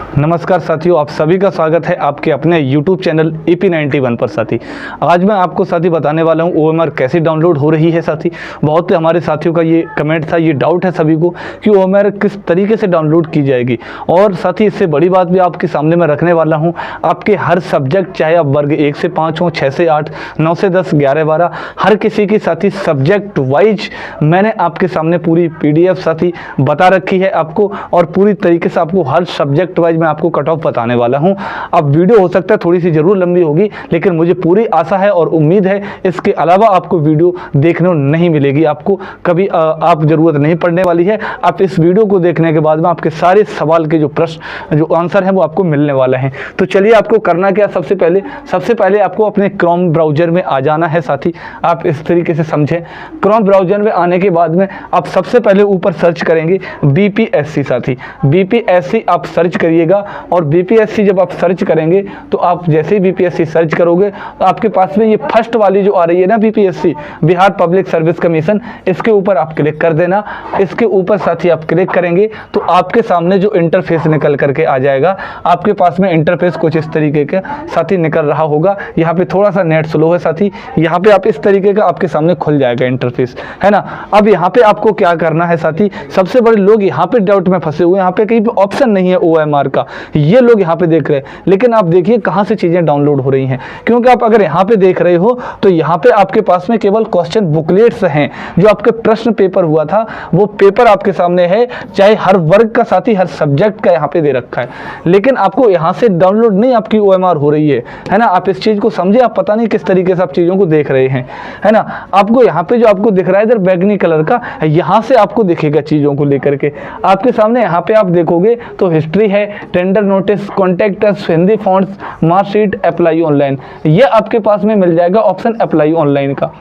नमस्कार साथियों, आप सभी का स्वागत है आपके अपने YouTube चैनल EP91 पर। साथी आज मैं आपको साथी बताने वाला हूँ OMR कैसे डाउनलोड हो रही है। साथी बहुत हमारे साथियों का ये कमेंट था, ये डाउट है सभी को कि OMR किस तरीके से डाउनलोड की जाएगी। और साथी इससे बड़ी बात भी आपके सामने मैं रखने वाला हूँ। आपके हर सब्जेक्ट, चाहे आप वर्ग 1 से 5 हो, 6 से 8, 9 से 10, 11, 12, हर किसी की साथी सब्जेक्ट वाइज मैंने आपके सामने पूरी PDF साथी बता रखी है आपको, और पूरी तरीके से आपको हर सब्जेक्ट वाइज मैं आपको कट ऑफ बताने वाला हूं। अब वीडियो हो सकता है थोड़ी सी जरूर लंबी होगी, लेकिन मुझे पूरी आशा है और उम्मीद है इसके अलावा आपको वीडियो देखने को नहीं मिलेगी। आपको कभी आप जरूरत नहीं पड़ने वाली है। आप इस वीडियो को देखने के बाद में आपके सारे सवाल के जो प्रश्न, जो आंसर है वो आपको मिलने वाला है। तो चलिए आपको करना क्या, सबसे पहले आपको अपने क्रोम ब्राउजर में आ जाना है। साथी आप इस तरीके से समझें, क्रोम ब्राउजर में आने के बाद में आप सबसे पहले ऊपर सर्च करेंगे BPSC। साथी BPSC आप सर्च करिएगा, और BPSC जब आप सर्च करेंगे तो आप जैसे ही BPSC सर्च करोगे तो आपके पास में ये फर्स्ट वाली जो आ रही है ना, BPSC Bihar public service commission, इसके ऊपर आप क्लिक कर देना। इसके ऊपर साथी आप क्लिक करेंगे तो आपके सामने जो इंटरफेस निकल करके आ जाएगा। आपके पास में इंटरफेस कुछ इस तरीके का साथी निकल रहा होगा। यहाँ पे थोड़ा सा नेट स्लो है साथी, यहाँ पे आप इस तरीके का आपके सामने खुल जाएगा इंटरफेस, है ना। अब यहाँ पे आपको क्या करना है साथी, सबसे बड़े लोग यहाँ पे डाउट में फंसे हुए, यहाँ पे कहीं पे ऑप्शन नहीं है OMR का, ये लोग यहाँ पे देख रहे हैं। लेकिन आप देखिए कहाँ से चीजें डाउनलोड हो रही हैं, क्योंकि आप अगर यहाँ पे देख रहे हो तो यहाँ पे आपके पास में केवल क्वेश्चन बुकलेट्स हैं। जो आपके प्रश्न पेपर हुआ था वो पेपर आपके सामने है, चाहे हर वर्ग का साथी, हर सब्जेक्ट का यहाँ पे दे रखा है। लेकिन आपको यहाँ से डाउनलोड नहीं आपकी OMR हो रही है ना। आप इस चीज को समझे, आप पता नहीं किस तरीके से आप चीजों को देख रहे हैं, है ना। आपको यहाँ पे जो आपको दिख रहा है इधर बैगनी कलर का, यहाँ से आपको दिखेगा चीजों को लेकर के आपके सामने। यहाँ पे आप देखोगे तो हिस्ट्री है, tender notice, contact us, Hindi fonts, marksheet, apply online, ये आपके पास में मिल जाएगा ऑप्शन अप्लाई ऑनलाइन का।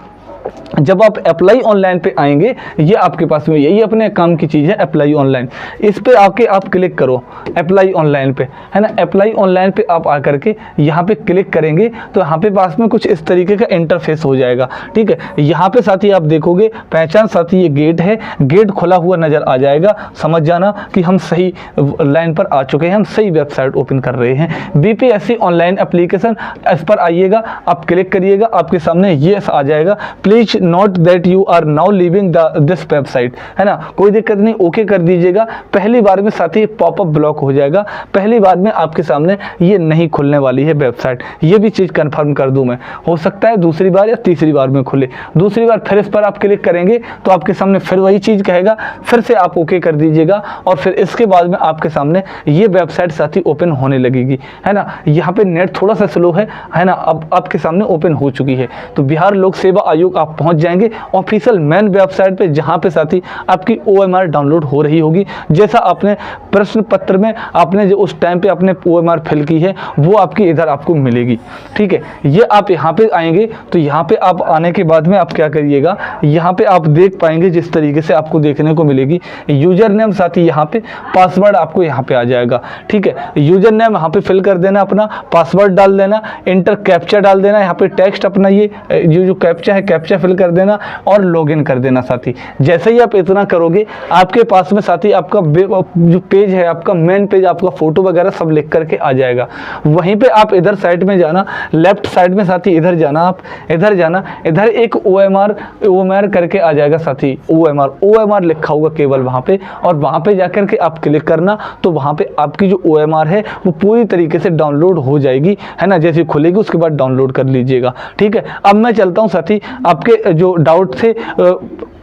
जब आप अप्लाई ऑनलाइन पे आएंगे, ये आपके पास में यही अपने काम की चीज़ है अप्लाई ऑनलाइन। इस पे आके आप क्लिक करो अप्लाई ऑनलाइन पे, है ना। अप्लाई ऑनलाइन पे आप आकर के यहाँ पे क्लिक करेंगे तो यहाँ पे पास में कुछ इस तरीके का इंटरफेस हो जाएगा, ठीक है। यहाँ पे साथी आप देखोगे पहचान साथी, ये गेट है, गेट खुला हुआ नजर आ जाएगा। समझ जाना कि हम सही लाइन पर आ चुके हैं, हम सही वेबसाइट ओपन कर रहे हैं। BPSC ऑनलाइन एप्लीकेशन, इस पर आइएगा, आप क्लिक करिएगा, आपके सामने ये आ जाएगा, please note that you are now leaving this website, है ना। कोई दिक्कत नहीं, ओके कर दीजिएगा। पहली बार में साथी पॉपअप ब्लॉक हो जाएगा, पहली बार में आपके सामने ये नहीं खुलने वाली है वेबसाइट। ये भी चीज़ कंफर्म कर दूं मैं, हो सकता है दूसरी बार या तीसरी बार में खुले। दूसरी बार फिर इस पर आप क्लिक करेंगे तो आपके सामने फिर वही चीज़ कहेगा, फिर से आप ओके कर दीजिएगा, और फिर इसके बाद में आपके सामने ये वेबसाइट साथी ओपन होने लगेगी, है ना। यहाँ पे नेट थोड़ा सा स्लो है ना। अब आपके सामने ओपन हो चुकी है। तो बिहार लोक सेवा आयोग आप पहुंच जाएंगे ऑफिशियल मेन वेबसाइट पे, जहां पे साथी आपकी OMR डाउनलोड हो रही होगी। जैसा आपने प्रश्न पत्र में आपने जो उस टाइम पे आपने OMR फिल की है वो आपकी इधर आपको मिलेगी, ठीक है। ये आप यहाँ पे आएंगे तो यहाँ पे आप आने के बाद में आप क्या करिएगा, यहाँ पे आप देख पाएंगे जिस तरीके से आपको देखने को मिलेगी यूजर नेम साथी, यहाँ पे पासवर्ड आपको यहाँ पे आ जाएगा, ठीक है। यूजर नेम यहाँ पे फिल कर देना, अपना पासवर्ड डाल देना, इंटर कैप्चा डाल देना, यहाँ पे टेक्स्ट अपना ये जो कैप्चा है कैप्चा फिल कर देना और लॉगिन कर देना साथी। जैसे ही आप इतना करोगे आपके पास में साथी आपका जो पेज है, आपका मेन पेज, आपका फोटो वगैरह सब लिख करके आ जाएगा। वहीं पे आप इधर साइड में जाना, लेफ्ट साइड में साथी इधर जाना, आप इधर जाना, इधर एक OMR करके आ जाएगा साथी। OMR लिखा होगा केवल वहां पे, और वहां पे जाकर के आप क्लिक करना तो वहां पे आपकी जो OMR है वो पूरी तरीके से डाउनलोड हो जाएगी, है ना। जैसे खुलेगी उसके बाद डाउनलोड कर लीजिएगा, ठीक है। अब मैं चलता हूं साथी आपके जो डाउट थे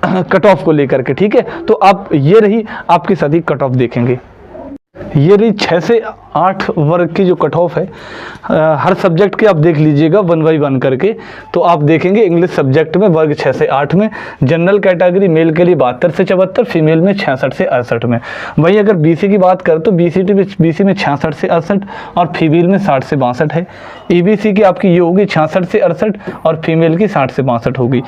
कट ऑफ को लेकर के, ठीक है। तो आप ये रही आपके साथी कट ऑफ देखेंगे, ये रही 6 से 8 वर्ग की जो कट ऑफ है। हर सब्जेक्ट के आप देख लीजिएगा 1 बाई 1 करके। तो आप देखेंगे इंग्लिश सब्जेक्ट में वर्ग 6 से 8 में, जनरल कैटेगरी मेल के लिए 72 से 74, फीमेल में 66 से 68 में। वहीं अगर BC की बात करें तो BC में 66 से 68 और फीमेल में 60 से 62 है। EBC की आपकी ये होगी 66 से 68 और फीमेल की 60 से 62 होगी।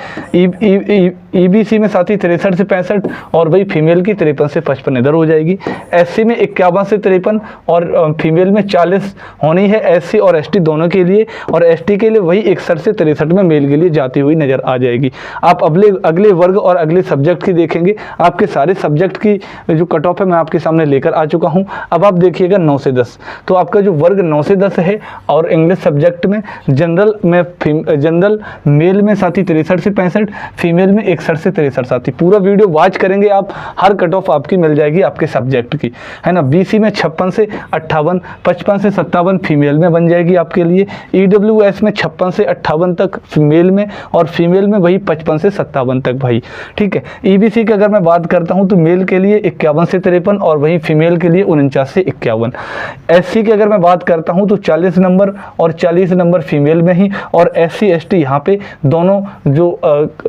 EBC में साथी 63 से 65 और वही फीमेल की 53 से 55 इधर हो जाएगी। SC में 51 से 53 और फीमेल में 40 होनी है एससी और एसटी दोनों के लिए, और एसटी के लिए वही 61 से 63 में मेल के लिए जाती हुई नजर आ जाएगी। आप अगले वर्ग और अगले सब्जेक्ट की देखेंगे, आपके सारे सब्जेक्ट की जो कट ऑफ है मैं आपके सामने लेकर आ चुका हूं। अब आप देखिएगा 9 से 10, तो आपका जो वर्ग 9 से 10 है, और इंग्लिश सब्जेक्ट में जनरल मेल में साथी 63 से 65, फीमेल में 61 से 63 साथी। पूरा वीडियो वॉच करेंगे आप, हर कट ऑफ आपकी मिल जाएगी आपके सब्जेक्ट की, है ना। बीसी में 56 से 58, 55 से 57 फीमेल में बन जाएगी आपके लिए। ईडब्ल्यूएस में 56 से 58 तक मेल में, और फीमेल में वही 55 से 57 तक भाई, ठीक है। ईबीसी की अगर मैं बात करता हूं तो मेल के लिए 51 से 53, और वही फीमेल के लिए 49 से 51। एससी की अगर मैं बात करता हूं तो 40 नंबर और 40 नंबर फीमेल में ही, और एससी एसटी यहाँ पे दोनों जो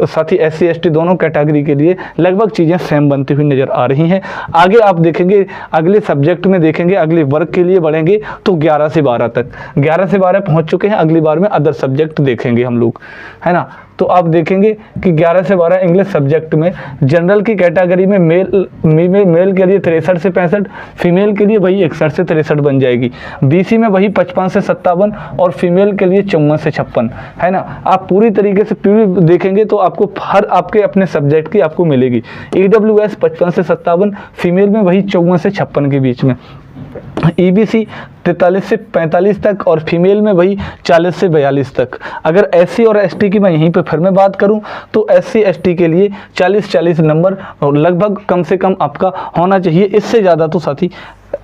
साथी एससी एसटी दोनों कैटेगरी के लिए लगभग चीज़ें सेम बनती हुई नजर आ रही हैं। आगे आप देखेंगे अगले सब्जेक्ट में देखेंगे, अगले वर्ग के लिए बढ़ेंगे तो 11 से 12 तक, 11 से 12 पहुंच चुके हैं। अगली बार में अदर सब्जेक्ट देखेंगे हम लोग, है ना। तो आप देखेंगे कि 11 से 12 इंग्लिश सब्जेक्ट में जनरल की कैटेगरी में मेल के लिए 63 से 65, फीमेल के लिए वही 61 से 63 बन जाएगी। बीसी में वही 55 से 57, और फीमेल के लिए 54 से 56, है ना। आप पूरी तरीके से पूरी देखेंगे तो आपको हर आपके अपने सब्जेक्ट की आपको मिलेगी। ईडब्ल्यूएस 55 से 57, फीमेल में वही 54 से 56 के बीच में। ईबीसी 43 से 45 तक, और फीमेल में वही 40 से 42 तक। अगर एससी और एसटी की मैं यहीं पे फिर मैं बात करूं तो एससी एसटी के लिए 40 नंबर लगभग कम से कम आपका होना चाहिए, इससे ज़्यादा तो साथी,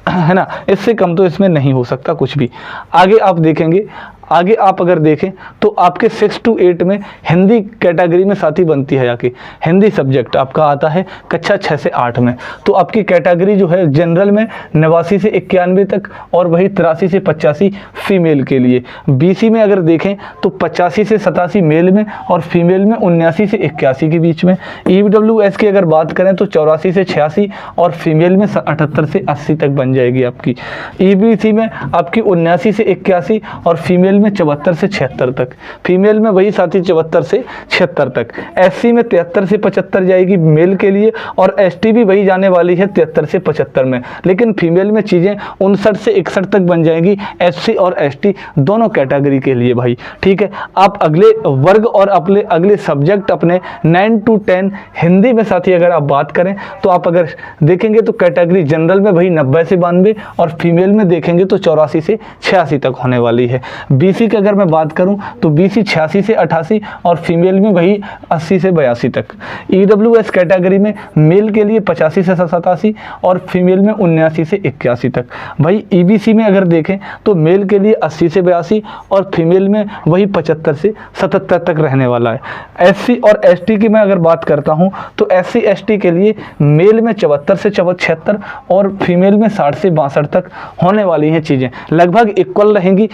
है ना, इससे कम तो इसमें नहीं हो सकता कुछ भी। आगे आप देखेंगे, आगे आप अगर देखें तो आपके 6 to 8 में हिंदी कैटेगरी में साथी बनती है, आके हिंदी सब्जेक्ट आपका आता है कक्षा 6 से 8 में। तो आपकी कैटेगरी जो है जनरल में 89 से 91 तक, और वही 83 से 85 फीमेल के लिए। बीसी में अगर देखें तो 85 से 87 मेल में, और फीमेल में 79 से 81 के बीच में। ईडब्ल्यूएस की अगर बात करें तो 84 से 86, और फीमेल में 78 से 80 तक बन जाएगी आपकी। ईबीसी में आपकी 79 से 81, और फीमेल में 74 से 76 तक, फीमेल में वही साथी 74 से 76 तक। एससी में 73 से 75 जाएगी मेल के लिए, और एसटी भी वही जाने वाली है 73 से 75 में, लेकिन फीमेल में चीज़ें 59 से 61 तक बन जाएंगी एससी और एसटी दोनों कैटेगरी के लिए भाई, ठीक है। आप अगले वर्ग और अपने अगले सब्जेक्ट अपने 9 to 10 हिंदी में साथी अगर आप बात करें तो आप अगर देखेंगे तो कैटेगरी जनरल में वही 90 से 92, और फीमेल में देखेंगे तो 84 से 86 तक होने वाली है। बीसी की अगर मैं बात करूं तो बीसी 86 से 88, और फीमेल में वही 80 से 82 तक। ईडब्ल्यूएस कैटेगरी में मेल के लिए 85 से 87, और फीमेल में 79 से 81 तक। भाई ईबीसी में अगर देखें तो मेल के लिए 80 से 82, और फीमेल में वही 75 से 77 तक रहने वाला है। एससी और एसटी की मैं अगर बात करता हूं तो एससी एसटी के लिए मेल में 74 से 76, और फीमेल में 60 से 62 तक होने वाली हैं चीज़ें, लगभग इक्वल रहेंगी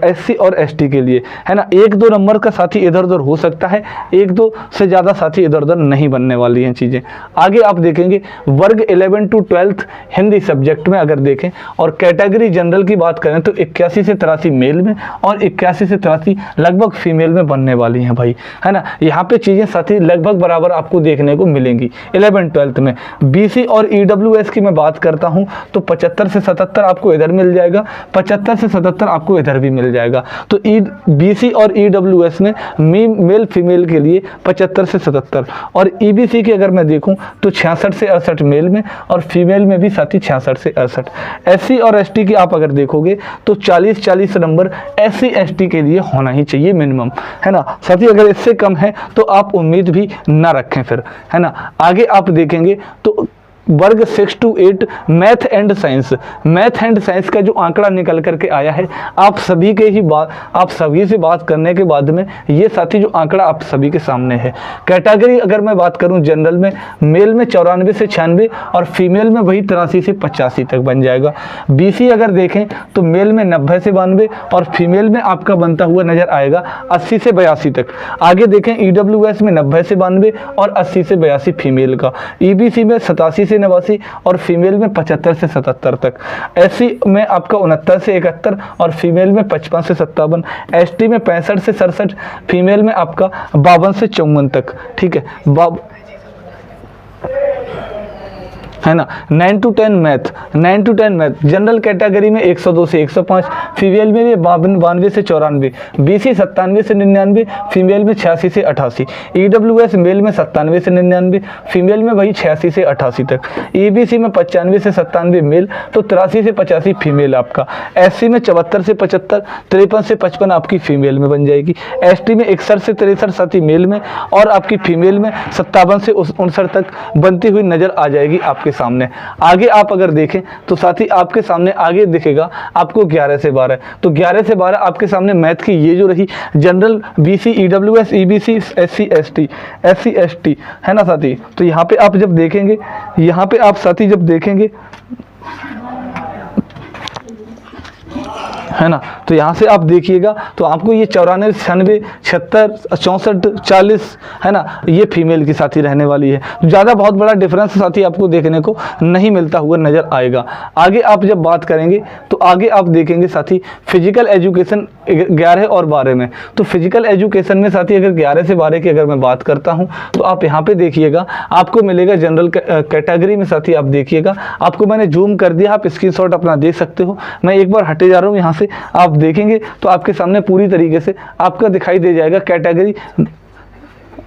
एससी और एसटी के लिए, है ना। 1-2 नंबर का साथी इधर उधर हो सकता है, 1-2 से ज़्यादा साथी इधर उधर नहीं बनने वाली हैं चीज़ें। आगे आप देखेंगे वर्ग 11 to 12 हिंदी सब्जेक्ट में अगर देखें, और कैटेगरी जनरल की बात करें तो 81 से 83 मेल में, और 81 से 83 लगभग फीमेल में बनने वाली हैं भाई, है ना। यहाँ पे चीज़ें साथी लगभग बराबर आपको देखने को मिलेंगी 11-12 में। बीसी और ईडब्ल्यूएस की मैं बात करता हूँ तो 75 से 77 आपको इधर मिल जाएगा, 75 से 77 आपको इधर भी मिल जाएगा। तो बीसी और ईडब्ल्यूएस में मेल फीमेल के लिए 75 से 77, और ईबीसी की अगर मैं देखूं तो 66 से 68 मेल में, और फीमेल में भी साथी 66 से 68। एससी और एसटी की आप अगर देखोगे तो 40 नंबर एससी एसटी के लिए होना ही चाहिए मिनिमम, है ना साथी। अगर इससे कम है तो आप उम्मीद भी ना रखें फिर, है ना। आगे आप देखेंगे तो वर्ग 6 to 8 मैथ एंड साइंस का जो आंकड़ा निकल करके आया है, आप सभी से बात करने के बाद में ये साथी जो आंकड़ा आप सभी के सामने है। कैटेगरी अगर मैं बात करूं जनरल में मेल में 94 से 96, और फीमेल में वही 83 से 85 तक बन जाएगा। बीसी अगर देखें तो मेल में 90 से 92, और फीमेल में आपका बनता हुआ नजर आएगा 80 से 82 तक। आगे देखें ईडब्ल्यूएस में 90 से 92, और 80 से 82 फीमेल का। ईबीसी में 87 से 89, और फीमेल में 75 से 77 तक। एससी में आपका 69 से 71, और फीमेल में 55 से 57। एसटी में 65 से 67, फीमेल में आपका 52 से 54 तक, ठीक है। है ना। 9 to 10 math, 9 to 10 math general category में 102 से 105, फीमेल में भी 92 से 94, बीसी 97 से 99, फीमेल में 86 से 88, ईडब्ल्यूएस मेल में 97 से 99, फीमेल में वही 86 से 88 तक, ईबीसी में 95 से 97 मेल, तो 83 से 85 फीमेल आपका, एससी में 74 से 75, 53 से 55 आपकी फीमेल में बन जाएगी, एसटी में 61 से 63 साथी मेल में, और आपकी फीमेल में 57 से 59 तक बनती हुई नजर आ जाएगी आपके सामने। आगे आप अगर देखें तो साथी आपके सामने आगे दिखेगा आपको 11 से 12, तो 11 से 12 आपके सामने मैथ की ये जो रही general, BC, EWS, EBC, SC ST, है ना साथी। तो यहाँ पे आप जब देखेंगे, यहाँ पे आप साथी जब देखेंगे, है ना, तो यहाँ से आप देखिएगा तो आपको ये 94, 96, 76, 64, 40, है ना, ये फीमेल की साथी रहने वाली है। तो ज़्यादा बहुत बड़ा डिफरेंस साथी आपको देखने को नहीं मिलता हुआ नज़र आएगा। आगे आप जब बात करेंगे तो आगे आप देखेंगे साथी फिजिकल एजुकेशन 11 और 12 में। तो फिजिकल एजुकेशन में साथी अगर 11 से 12 की अगर मैं बात करता हूँ तो आप यहाँ पे देखिएगा आपको मिलेगा जनरल कैटेगरी में साथी, आप देखिएगा, आपको मैंने जूम कर दिया, आप स्क्रीनशॉट अपना देख सकते हो। मैं एक बार हटे जा रहा हूँ यहाँ से, आप देखेंगे तो आपके सामने पूरी तरीके से आपका दिखाई दे जाएगा कैटेगरी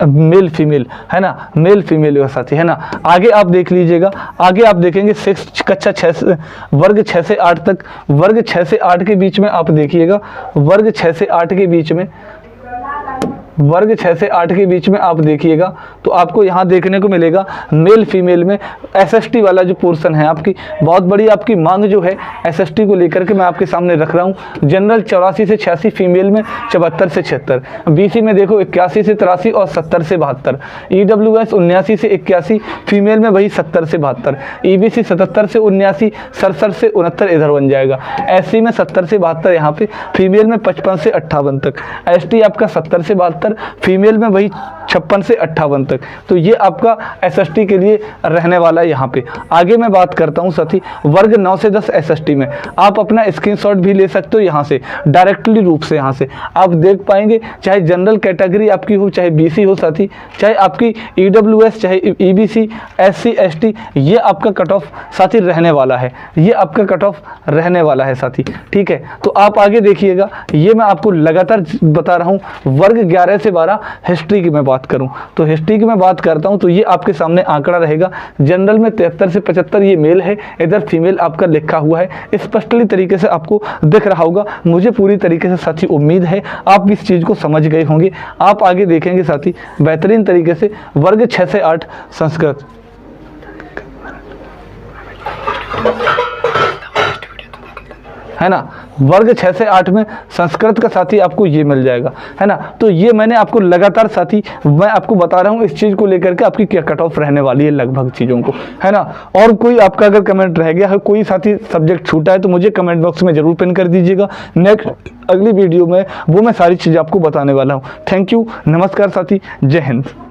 मेल फीमेल, है ना, मेल फीमेल का साथी, है ना। आगे आप देख लीजिएगा, आगे आप देखेंगे 6 कक्षा 6 वर्ग 6 से 8 तक, वर्ग 6 से 8 के बीच में आप देखिएगा, वर्ग 6 से 8 के बीच में, वर्ग 6 से 8 के बीच में आप देखिएगा तो आपको यहाँ देखने को मिलेगा मेल फीमेल में एसएसटी वाला जो पोर्शन है आपकी, बहुत बड़ी आपकी मांग जो है एसएसटी को लेकर के मैं आपके सामने रख रहा हूँ। जनरल 84 से 86, फीमेल में 74 से 76, बीसी में देखो 81 से 83 और 70 से 72, ईडब्ल्यूएस 79 से 81, फीमेल में वही 70 से 72, ईबीसी 77 से 79, 67 से 69 इधर बन जाएगा, एससी में 70 से 72 यहाँ पे, फीमेल में 55 से 58 तक, एसटी आपका 70 से 72, फीमेल में वही 56 से 58 तक। तो ये आपका एसएसटी के लिए रहने वाला है यहाँ पे। आगे मैं बात करता हूँ साथी वर्ग 9 से 10 एसएसटी में, आप अपना स्क्रीनशॉट भी ले सकते हो यहाँ से डायरेक्टली रूप से, यहाँ से आप देख पाएंगे, चाहे जनरल कैटेगरी आपकी हो, चाहे बीसी हो साथी, चाहे आपकी ईडब्ल्यूएस, चाहे ईबीसी, एससी एसटी, ये आपका कट ऑफ साथी रहने वाला है, ये आपका कट ऑफ रहने वाला है साथी, ठीक है। तो आप आगे देखिएगा, ये मैं आपको लगातार बता रहा हूँ। वर्ग 11 से 12 हिस्ट्री की मैं बात करूं तो हिस्ट्री की मैं बात करता हूं तो ये आपके सामने आंकड़ा रहेगा, जनरल में 73 से 75 ये मेल है, इधर फीमेल आपका लिखा हुआ है, स्पष्टली तरीके से आपको दिख रहा होगा। मुझे पूरी तरीके से साथी उम्मीद है आप इस चीज़ को समझ गए होंगे। आप आगे देखेंगे साथी बेहतरीन तरीके से वर्ग 6 से 8 संस्कृत, है ना, वर्ग 6 से 8 में संस्कृत का साथी आपको ये मिल जाएगा, है ना। तो ये मैंने आपको लगातार साथी मैं आपको बता रहा हूँ इस चीज़ को लेकर के आपकी क्या कट ऑफ रहने वाली है लगभग चीज़ों को, है ना। और कोई आपका अगर कमेंट रह गया है, कोई साथी सब्जेक्ट छूटा है तो मुझे कमेंट बॉक्स में ज़रूर पिन कर दीजिएगा। नेक्स्ट अगली वीडियो में वो मैं सारी चीज़ें आपको बताने वाला हूँ। थैंक यू, नमस्कार साथी, जय हिंद।